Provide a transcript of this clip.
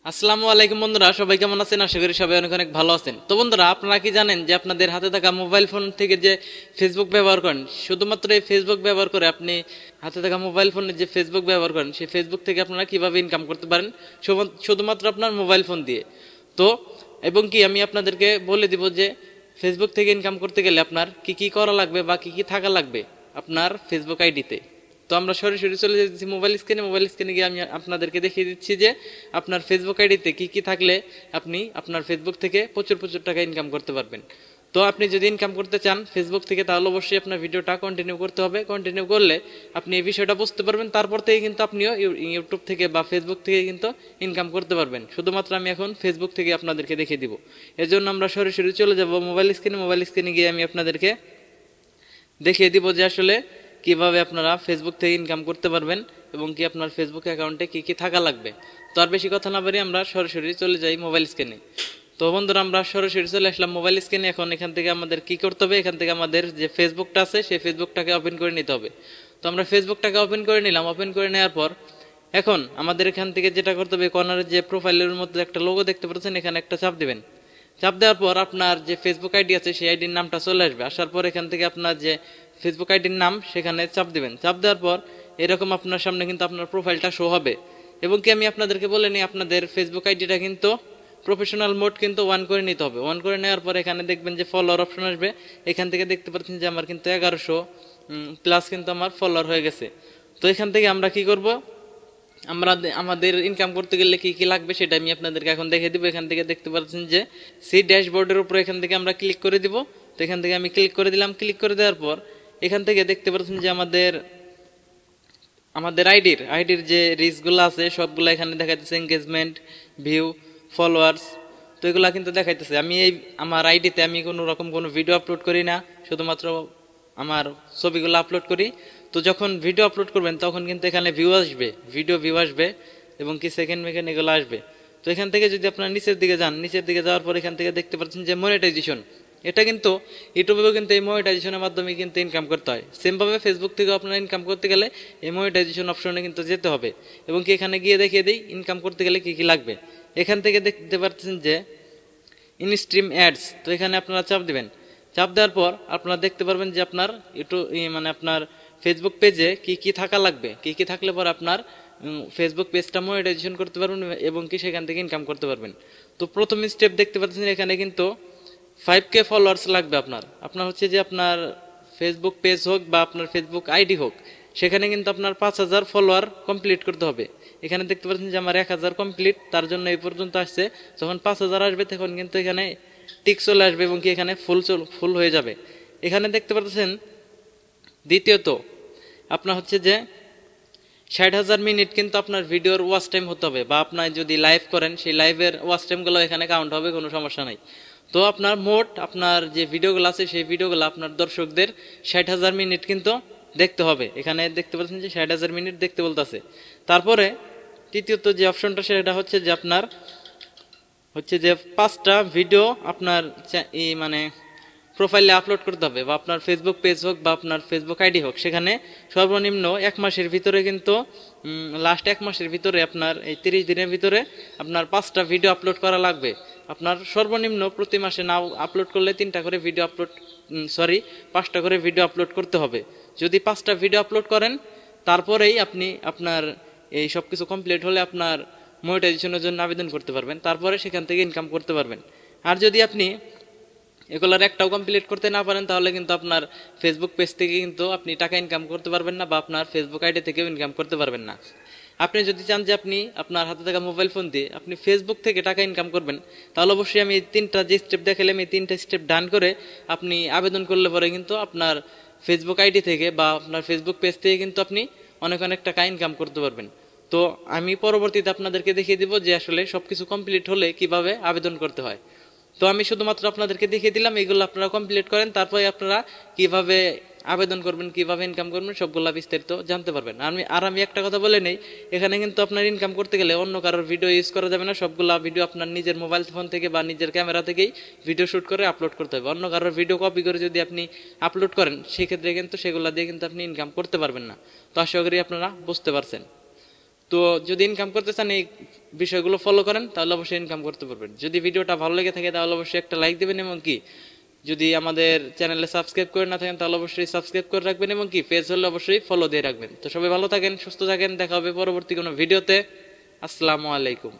আসসালামু আলাইকুম বন্ধুরা, সবাই কেমন আছেন? আশা করি সবাই অনেক অনেক ভালো আছেন। তো বন্ধুরা, আপনারা কি জানেন যে আপনাদের হাতে থাকা মোবাইল ফোন থেকে যে ফেসবুক ব্যবহার করেন, শুধুমাত্র এই ফেসবুক ব্যবহার করে আপনি হাতে থাকা মোবাইল ফোনে যে ফেসবুক ব্যবহার করেন, সেই ফেসবুক থেকে আপনারা কিভাবে ইনকাম করতে পারেন শুধুমাত্র আপনার মোবাইল ফোন দিয়ে। তো এবং কি আমি আপনাদেরকে বলে দিব যে ফেসবুক থেকে ইনকাম করতে গেলে আপনার কি কি করা লাগবে বা কি কি থাকা লাগবে আপনার ফেসবুক আইডিতে। তো আমরা সরাসরি চলে যাচ্ছি মোবাইল স্ক্রিনে গিয়ে আমি আপনাদেরকে দেখিয়ে দিচ্ছি যে আপনার ফেসবুক আইডিতে কি কি থাকলে আপনি আপনার ফেসবুক থেকে প্রচুর প্রচুর টাকা ইনকাম করতে পারবেন। তো আপনি যদি ইনকাম করতে চান ফেসবুক থেকে, তাহলে অবশ্যই আপনার ভিডিওটা কন্টিনিউ করতে হবে। কন্টিনিউ করলে আপনি এই বিষয়টা বুঝতে পারবেন, তারপর থেকে কিন্তু আপনিও ইউটিউব থেকে বা ফেসবুক থেকে কিন্তু ইনকাম করতে পারবেন। শুধুমাত্র আমি এখন ফেসবুক থেকে আপনাদেরকে দেখিয়ে দিব। এর জন্য আমরা সরাসরি চলে যাব মোবাইল স্ক্রিনে গিয়ে আমি আপনাদেরকে দেখিয়ে দিব যে আসলে কিভাবে আপনারা ফেসবুক থেকে ইনকাম করতে পারবেন এবং কি আপনার ফেসবুক অ্যাকাউন্টে কি কি থাকা লাগবে। তো আর বেশি কথা না বলি আমরা সরাসরি চলে যাই মোবাইল স্ক্রিনে। তো বন্ধুরা, আমরা সরাসরি চলে আসলাম মোবাইল স্ক্রিনে। এখন এখান থেকে আমাদের কি করতে হবে, এখান থেকে আমাদের যে ফেসবুকটা আছে সেই ফেসবুকটাকে ওপেন করে নিতে হবে। তো আমরা ফেসবুকটাকে ওপেন করে নিলাম। ওপেন করে নেওয়ার পর এখন আমাদের এখান থেকে যেটা করতে হবে, কর্নারে যে প্রোফাইলের মধ্যে একটা লোগো দেখতে পাচ্ছেন, এখানে একটা চাপ দিবেন। চাপ দেওয়ার পর আপনার যে ফেসবুক আইডি আছে সেই আইডির নামটা চলে আসবে। আসার পর এখান থেকে আপনার যে ফেসবুক আইডির নাম সেখানে চাপ দিবেন। চাপ দেওয়ার পর এরকম আপনার সামনে কিন্তু আপনার প্রোফাইলটা শো হবে। এবং কি আমি আপনাদেরকে বলে নিই, আপনাদের ফেসবুক আইডিটা কিন্তু প্রফেশনাল মোড কিন্তু অন করে নিতে হবে। অন করে নেওয়ার পর এখানে দেখবেন যে ফলোয়ার অপশন আসবে। এখান থেকে দেখতে পাচ্ছেন যে আমার কিন্তু 1100 প্লাস কিন্তু আমার ফলোয়ার হয়ে গেছে। তো এখান থেকে আমরা কি করব, আমরা আমাদের ইনকাম করতে গেলে কি কি লাগবে সেটা আমি আপনাদেরকে এখন দেখে দিব। এখান থেকে দেখতে পাচ্ছেন যে সি ড্যাশবোর্ডের উপরে এখান থেকে আমরা ক্লিক করে দিব। তো এখান থেকে আমি ক্লিক করে দিলাম। ক্লিক করে দেওয়ার পর এখান থেকে দেখতে পাচ্ছেন যে আমাদের আইডির যে রিচগুলো আছে সবগুলো এখানে দেখাইতেছে, এঙ্গেজমেন্ট, ভিউ, ফলোয়ার্স। তো এগুলা কিন্তু দেখাইতেছে। আমি আমার আইডিতে আমি কোনো রকম কোনো ভিডিও আপলোড করি না, শুধুমাত্র আমার ছবিগুলো আপলোড করি। তো যখন ভিডিও আপলোড করবেন তখন কিন্তু এখানে ভিডিও ভিউ আসবে এবং কি সেকেন্ড এগুলো আসবে। তো এখান থেকে যদি আপনার নিচের দিকে যান, নিচের দিকে যাওয়ার পর এখান থেকে দেখতে পাচ্ছেন যে মনিটাইজেশন। এটা কিন্তু ইউটিউবেও কিন্তু এই মনিটাইজেশনের মাধ্যমে কিন্তু ইনকাম করতে হয়। সেমভাবে ফেসবুক থেকে আপনারা ইনকাম করতে গেলে এই মনিটাইজেশন অপশনে কিন্তু যেতে হবে। এবং কি এখানে গিয়ে দেখিয়ে দিই ইনকাম করতে গেলে কি কি লাগবে। এখান থেকে দেখতে পাচ্ছেন যে ইনস্ট্রিম অ্যাডস। তো এখানে আপনারা চাপ দিবেন। চাপ দেওয়ার পর আপনারা দেখতে পারবেন যে আপনার আপনার ফেসবুক পেজে কি কি থাকা লাগবে, কি কি থাকলে পর আপনার ফেসবুক পেজটা মনিটাইজেশন করতে পারবেন এবং কি সেখান থেকে ইনকাম করতে পারবেন। তো প্রথম স্টেপ দেখতে পাচ্ছেন এখানে কিন্তু 5K ফলোয়ার্স লাগবে। আপনার হচ্ছে যে আপনার ফেসবুক পেজ হোক বা আপনার ফেসবুক আইডি হোক, সেখানে কিন্তু আপনার 5000 ফলোয়ার কমপ্লিট করতে হবে। এখানে দেখতে পাচ্ছেন যে আমার 1000 কমপ্লিট, তার জন্য এই পর্যন্ত আসছে। যখন 5000 আসবে তখন কিন্তু এখানে টিক চলে আসবে এবং কি এখানে ফুল হয়ে যাবে। এখানে দেখতে পাচ্ছেন দ্বিতীয়ত আপনার হচ্ছে যে 60,000 মিনিট কিন্তু আপনার ভিডিওর ওয়াচ টাইম হতে হবে, বা আপনার যদি লাইভ করেন সেই লাইভের ওয়াচ টাইমগুলো এখানে কাউন্ট হবে, কোনো সমস্যা নাই। তো আপনার মোট আপনার যে ভিডিওগুলো আছে সেই ভিডিওগুলো আপনার দর্শকদের 60,000 মিনিট কিন্তু দেখতে হবে। এখানে দেখতে পাচ্ছেন যে 60,000 মিনিট দেখতে বলতেছে। তারপরে তৃতীয়ত যে অপশনটা সেটা হচ্ছে যে আপনার 5টা ভিডিও আপনার প্রোফাইলে আপলোড করতে হবে, বা আপনার ফেসবুক পেজ হোক বা আপনার ফেসবুক আইডি হোক, সেখানে সর্বনিম্ন 1 মাসের ভিতরে কিন্তু লাস্ট 1 মাসের ভিতরে আপনার এই 30 দিনের ভিতরে আপনার 5টা ভিডিও আপলোড করা লাগবে। আপনার সর্বনিম্ন প্রতি মাসে নাও আপলোড করলে 5টা করে ভিডিও আপলোড করতে হবে। যদি 5টা ভিডিও আপলোড করেন তারপরেই আপনি আপনার এই সব কিছু কমপ্লিট হলে আপনার মনিটাইজেশনের জন্য আবেদন করতে পারবেন, তারপরে সেখান থেকে ইনকাম করতে পারবেন। আর যদি আপনি এগুলোর একটাও কমপ্লিট করতে না পারেন তাহলে কিন্তু আপনার ফেসবুক পেজ থেকে কিন্তু আপনি টাকা ইনকাম করতে পারবেন না, বা আপনার ফেসবুক আইডি থেকেও ইনকাম করতে পারবেন না। আপনি যদি চান যে আপনি আপনার হাতে থাকা মোবাইল ফোন দিয়ে আপনি ফেসবুক থেকে টাকা ইনকাম করবেন, তাহলে অবশ্যই আমি 3টা যে স্টেপ দেখালাম এই 3টা স্টেপ ডান করে আপনি আবেদন করলে পরে কিন্তু আপনার ফেসবুক আইডি থেকে বা আপনার ফেসবুক পেজ থেকে কিন্তু আপনি অনেক অনেক টাকা ইনকাম করতে পারবেন। তো আমি পরবর্তীতে আপনাদেরকে দেখিয়ে দিব যে আসলে সবকিছু কমপ্লিট হলে কিভাবে আবেদন করতে হয়। তো আমি শুধুমাত্র আপনাদেরকে দেখিয়ে দিলাম, এগুলো আপনারা কমপ্লিট করেন, তারপরে আপনারা কিভাবে আবেদন করবেন, কিভাবে ইনকাম করবেন সবগুলা বিস্তারিত জানতে পারবেন। আমি একটা কথা বলে নেই, এখানে কিন্তু আপনার ইনকাম করতে গেলে অন্য কারোর ভিডিও ইউজ করা যাবে না। সবগুলা ভিডিও আপনার নিজের মোবাইল ফোন থেকে বা নিজের ক্যামেরা থেকেই ভিডিও শুট করে আপলোড করতে হবে। অন্য কারোর ভিডিও কপি করে যদি আপনি আপলোড করেন সেক্ষেত্রে কিন্তু সেগুলা দিয়ে কিন্তু আপনি ইনকাম করতে পারবেন না। তো আশা করি আপনারা বুঝতে পারছেন। তো যদি ইনকাম করতে চান এই বিষয়গুলো ফলো করেন তাহলে অবশ্যই ইনকাম করতে পারবেন। যদি ভিডিওটা ভালো লেগে থাকে তাহলে অবশ্যই একটা লাইক দেবেন, এবং কি যদি আমাদের চ্যানেলে সাবস্ক্রাইব করে না থাকেন তাহলে অবশ্যই সাবস্ক্রাইব করে রাখবেন, এবং কি পেজ হলে অবশ্যই ফলো দিয়ে রাখবেন। তো সবাই ভালো থাকেন, সুস্থ থাকেন, দেখা হবে পরবর্তী কোনো ভিডিওতে। আসসালামু আলাইকুম।